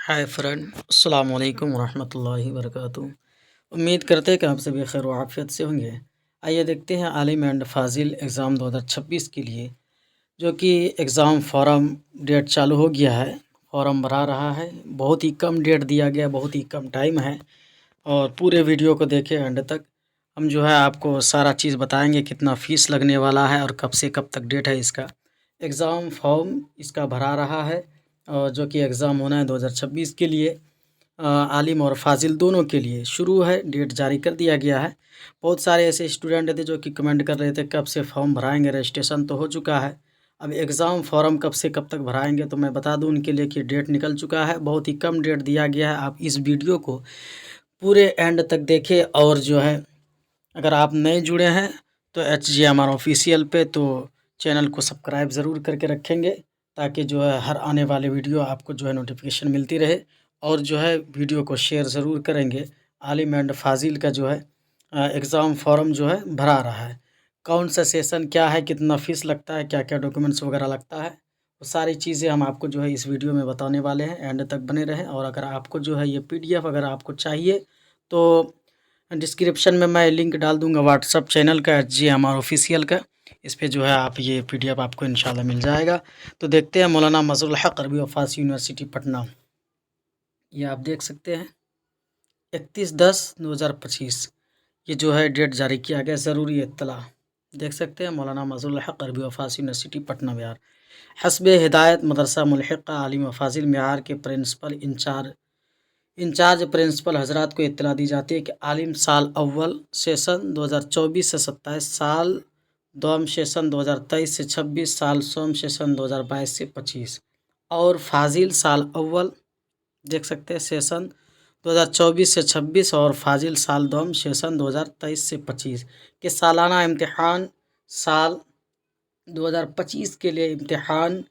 Hi friend, अस्सलाम वालेकुम वरहमतुल्लाहि वबरकातुहू। उम्मीद करते हैं कि आप सभी खैर व आफियत से होंगे। आइए देखते हैं आलिम एंड फाजिल एग्ज़ाम 2026 के लिए जो कि एग्ज़ाम फॉर्म डेट चालू हो गया है। फॉर्म भरा रहा है, बहुत ही कम डेट दिया गया, बहुत ही कम टाइम है। और पूरे वीडियो को देखें एंड तक। हम जो है आपको सारा चीज़ बताएंगे, कितना फ़ीस लगने वाला है और कब से कब तक डेट है इसका। एग्ज़ाम फॉर्म इसका भरा रहा है और जो कि एग्ज़ाम होना है 2026 के लिए। आलिम और फाजिल दोनों के लिए शुरू है, डेट जारी कर दिया गया है। बहुत सारे ऐसे स्टूडेंट थे जो कि कमेंट कर रहे थे कब से फॉर्म भराएंगे, रजिस्ट्रेशन तो हो चुका है, अब एग्ज़ाम फॉर्म कब से कब तक भराएंगे। तो मैं बता दूं उनके लिए कि डेट निकल चुका है, बहुत ही कम डेट दिया गया है। आप इस वीडियो को पूरे एंड तक देखें और जो है अगर आप नए जुड़े हैं तो HGMR ऑफिशियल पे तो चैनल को सब्सक्राइब ज़रूर करके रखेंगे, ताकि जो है हर आने वाले वीडियो आपको जो है नोटिफिकेशन मिलती रहे। और जो है वीडियो को शेयर ज़रूर करेंगे। आलिम एंड फाजिल का जो है एग्ज़ाम फॉर्म जो है भरा रहा है। कौन सा सेशन क्या है, कितना फ़ीस लगता है, क्या क्या डॉक्यूमेंट्स वगैरह लगता है, वो सारी चीज़ें हम आपको जो है इस वीडियो में बताने वाले हैं। एंड तक बने रहें। और अगर आपको जो है ये PDF अगर आपको चाहिए तो डिस्क्रिप्शन में मैं लिंक डाल दूंगा व्हाट्सअप चैनल का, HGMR ऑफिशियल का। इस पे जो है आप ये PDF आपको इंशाल्लाह मिल जाएगा। तो देखते हैं मौलाना मज़रुल हक़ अरबी वफ़ास यूनिवर्सिटी पटना, ये आप देख सकते हैं 31/10/2025 ये जो है डेट जारी किया गया। ज़रूरी इत्तला देख सकते हैं, मौलाना मज़रुल हक़ अरबी वफ़ास यूनिवर्सिटी पटना बिहार। हस्बे हिदायत मदरसा मुल्हिक़ा आलिम व फाजिल मेआर के प्रिंसिपल इंचार्ज प्रिंसिपल हजरात को इत्तला दी जाती है कि आलिम साल अव्वल सेशन 2024 से 27, साल दोम सेशन 2023 से 26, साल सोम सेशन 2022 से 25 और फाजिल साल अव्वल देख सकते हैं सेशन 2024 से 26 और फाजिल साल दोम सेशन 2023 से 25 के सालाना इम्तिहान साल 2025 के लिए इम्तिहान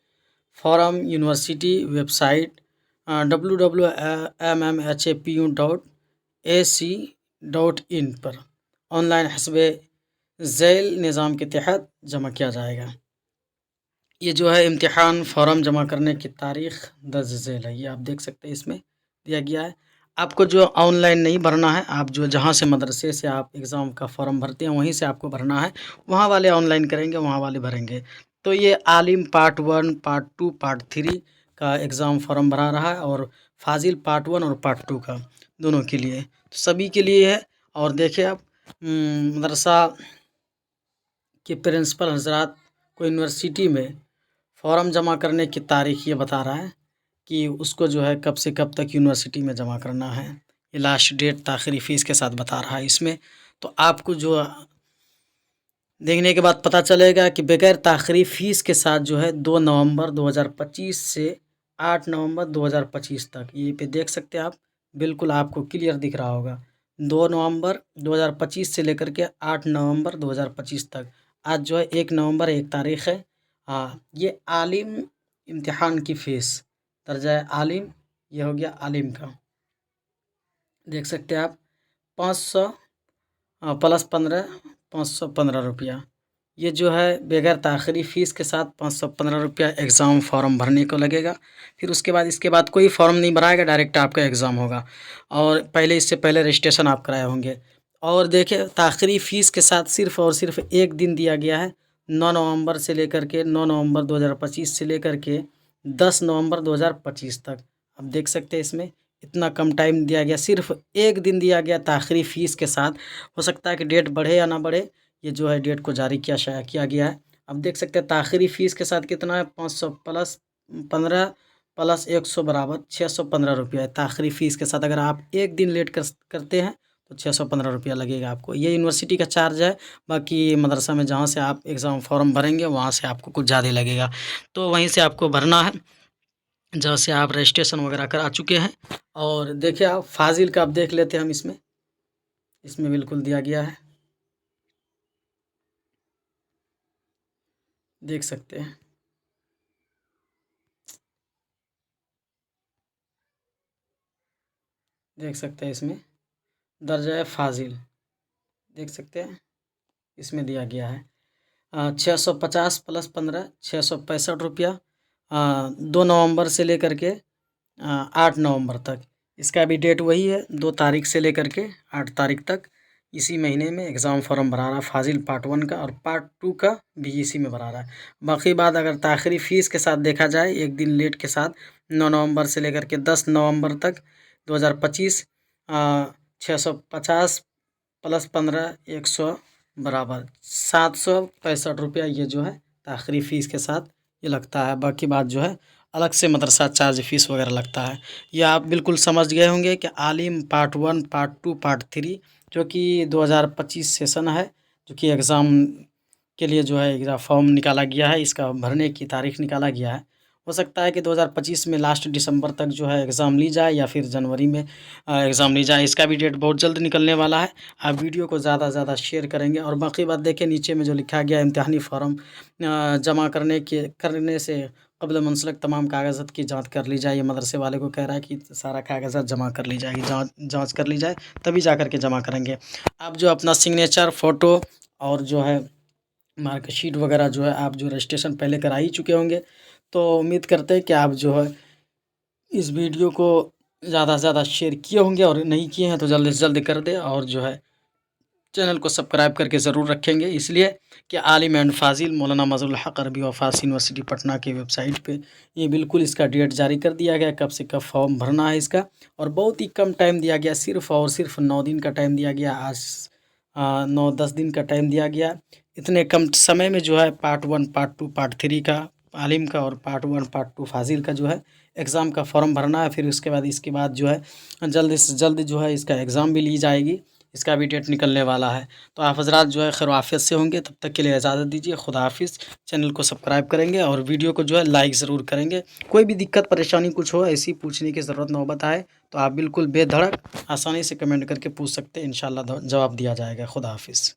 फॉर्म यूनिवर्सिटी वेबसाइट www.mmhapu.ac.in पर ऑनलाइन हस्बे झैल निज़ाम के तहत जमा किया जाएगा। ये जो है इम्तिहान फॉर्म जमा करने की तारीख़ दर्ज झैल है, ये आप देख सकते हैं इसमें दिया गया है। आपको जो ऑनलाइन नहीं भरना है, आप जो जहाँ से मदरसे से आप एग्ज़ाम का फॉर्म भरते हैं वहीं से आपको भरना है। वहाँ वाले ऑनलाइन करेंगे, वहाँ वाले भरेंगे। तो ये आलिम पार्ट 1, पार्ट 2, पार्ट 3 का एग्ज़ाम फॉर्म भरा रहा है और फाजिल पार्ट 1 और पार्ट 2 का दोनों के लिए, तो सभी के लिए है। और देखिए आप मदरसा के प्रिंसिपल हजरात को यूनिवर्सिटी में फॉर्म जमा करने की तारीख़ ये बता रहा है कि उसको जो है कब से कब तक यूनिवर्सिटी में जमा करना है। ये लास्ट डेट ताख़िरी फ़ीस के साथ बता रहा है इसमें। तो आपको जो देखने के बाद पता चलेगा कि बगैर ताख़िरी फ़ीस के साथ जो है 2 नवंबर 2025 से 8 नवंबर 2025 तक, ये पे देख सकते हैं आप, बिल्कुल आपको क्लियर दिख रहा होगा 2 नवंबर 2025 से लेकर के 8 नवंबर 2025 तक। आज जो है 1 नवंबर 1 तारीख़ है। हाँ, ये आलिम इम्तिहान की फ़ीस दर्जा आलिम, ये हो गया आलिम का, देख सकते हैं आप 500 प्लस 15 515 रुपया। ये जो है बगैर ताख़िरी फ़ीस के साथ 515 रुपया एग्ज़ाम फॉर्म भरने को लगेगा। फिर उसके बाद इसके बाद कोई फॉर्म नहीं भराएगा, डायरेक्ट आपका एग्ज़ाम होगा। और पहले इससे पहले रजिस्ट्रेशन आप कराए होंगे। और देखिए ताख़िरी फ़ीस के साथ सिर्फ़ और सिर्फ एक दिन दिया गया है, 9 नवंबर से लेकर के 9 नवंबर 2025 से लेकर के 10 नवंबर 2025 तक। आप देख सकते हैं इसमें इतना कम टाइम दिया गया, सिर्फ एक दिन दिया गया ताख़िरी फ़ीस के साथ। हो सकता है कि डेट बढ़े या ना बढ़े, ये जो है डेट को जारी शाया किया गया है। अब देख सकते हैं ताख़िरी फ़ीस के साथ कितना है, 500 प्लस 15 प्लस 100 बराबर 615 रुपया है ताख़िरी फ़ीस के साथ। अगर आप एक दिन लेट करते हैं तो 615 रुपया लगेगा आपको। ये यूनिवर्सिटी का चार्ज है। बाकी मदरसा में जहाँ से आप एग्ज़ाम फॉर्म भरेंगे वहाँ से आपको कुछ ज़्यादा लगेगा, तो वहीं से आपको भरना है जहाँ से आप रजिस्ट्रेशन वगैरह करा चुके हैं। और देखिए आप फाजिल का आप देख लेते हैं हम इसमें बिल्कुल दिया गया है, देख सकते हैं। देख सकते हैं इसमें दर्जा फाजिल, देख सकते हैं इसमें दिया गया है 650 प्लस 15 665 रुपया 2 नवंबर से लेकर के 8 नवंबर तक। इसका भी डेट वही है, 2 तारीख से लेकर के 8 तारीख तक इसी महीने में एग्ज़ाम फॉर्म भरा रहा है फाजिल पार्ट 1 का, और पार्ट 2 का भी इसी में भरा रहा है। बाकी बात अगर ताख़िरी फ़ीस के साथ देखा जाए, एक दिन लेट के साथ 9 नवंबर से लेकर के 10 नवंबर तक 2025 650 प्लस 15 100 बराबर 765 रुपया ये जो है ताख़िरी फ़ीस के साथ ये लगता है। बाकी बात जो है अलग से मदरसा चार्ज फ़ीस वगैरह लगता है। ये आप बिल्कुल समझ गए होंगे कि आलिम पार्ट 1, पार्ट 2, पार्ट 3 जो कि 2025 सेशन है, जो कि एग्ज़ाम के लिए जो है एग्ज़ाम फॉर्म निकाला गया है, इसका भरने की तारीख निकाला गया है। हो सकता है कि 2025 में लास्ट दिसंबर तक जो है एग्ज़ाम ली जाए, या फिर जनवरी में एग्ज़ाम ली जाए। इसका भी डेट बहुत जल्द निकलने वाला है। आप वीडियो को ज़्यादा से ज़्यादा शेयर करेंगे। और बाकी बात देखिए, नीचे में जो लिखा गया इम्तिहानी फ़ॉर्म जमा करने से क़ब्ल मुंसलिक तमाम कागज़ात की जाँच कर ली जाए। ये मदरसे वाले को कह रहा है कि सारा कागज़ात जमा कर ली जाएगी, जाँच कर ली जाए, तभी जा कर के जमा करेंगे। आप जो अपना सिग्नेचर, फ़ोटो और जो है मार्कशीट वगैरह जो है आप जो रजिस्ट्रेशन पहले करा ही चुके होंगे। तो उम्मीद करते हैं कि आप जो है इस वीडियो को ज़्यादा से ज़्यादा शेयर किए होंगे, और नहीं किए हैं तो जल्दी से जल्दी कर दें। और जो है चैनल को सब्सक्राइब करके ज़रूर रखेंगे, इसलिए कि आलिम एंड फाजिल मौलाना मज़हरुल हक़ अरबी व फ़ारसी यूनिवर्सिटी पटना की वेबसाइट पे ये बिल्कुल इसका डेट जारी कर दिया गया, कब से कब फॉर्म भरना है इसका। और बहुत ही कम टाइम दिया गया, सिर्फ़ और सिर्फ 9 दिन का टाइम दिया गया। आज 9-10 दिन का टाइम दिया गया। इतने कम समय में जो है पार्ट 1, पार्ट 2, पार्ट 3 का आलिम का, और पार्ट 1, पार्ट 2 फाजिल का जो है एग्ज़ाम का फॉर्म भरना है। फिर इसके बाद जो है जल्द से जल्द जो है इसका एग्ज़ाम भी ली जाएगी। इसका भी डेट निकलने वाला है। तो आप हज़रात जो है खैर आफ़ियत से होंगे, तब तक के लिए इजाज़त दीजिए। खुदा हाफ़िज़। चैनल को सब्सक्राइब करेंगे और वीडियो को जो है लाइक ज़रूर करेंगे। कोई भी दिक्कत परेशानी कुछ हो, ऐसी पूछने की ज़रूरत नौबत आए तो आप बिल्कुल बेधड़क आसानी से कमेंट करके पूछ सकते हैं। इंशाअल्लाह जवाब दिया जाएगा। खुदा हाफ़िज़।